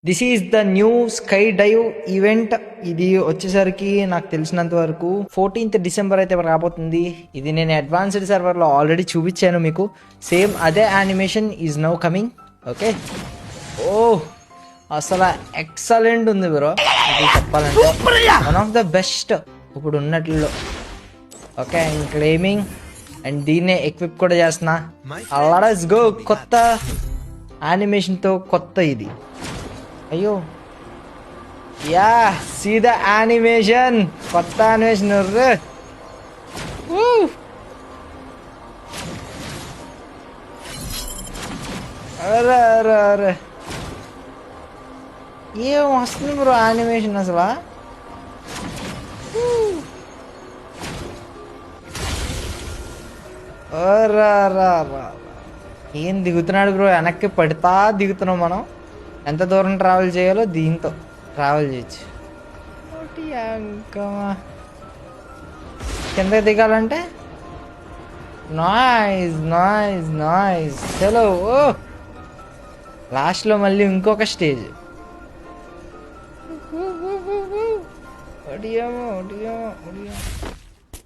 This is the new skydive event. ఇది వచ్చేసరికి నాకు తెలిసినంత వరకు 14th December అయితే రాబోతుంది. ఇది నేను అడ్వాన్స్డ్ సర్వర్లో ఆల్రెడీ చూపించాను మీకు. సేమ్ అదే animation is now coming. Okay, oh అసలు ఎక్సలెంట్ ఉంది బ్రో. ఇది చెప్పాలంటే వన్ ఆఫ్ ద బెస్ట్ ఇప్పుడు ఉన్నట్లో. ఓకే, అండ్ క్లెయిమింగ్ అండ్ దీన్నే ఎక్విప్ కూడా చేస్తున్నా. Let's go. కొత్త యానిమేషన్తో కొత్త ఇది. అయ్యో యా, సీ ద యానిమేషన్. కొత్త యానిమేషన్. అరే అరే అరే, ఏం వస్తుంది బ్రో యానిమేషన్ అసలు. ఏం దిగుతున్నాడు బ్రో, వెనక్కి పడతా దిగుతున్నాం మనం. ఎంత దూరం ట్రావెల్ చేయాలో దీంతో ట్రావెల్ చేయొచ్చు. కింద దిగాలంటే నాయిస్ నాయిస్ నాయిస్. చలో, లాస్ట్లో మళ్ళీ ఇంకొక స్టేజ్. ఒడియామో ఒడియామో ఒడియా.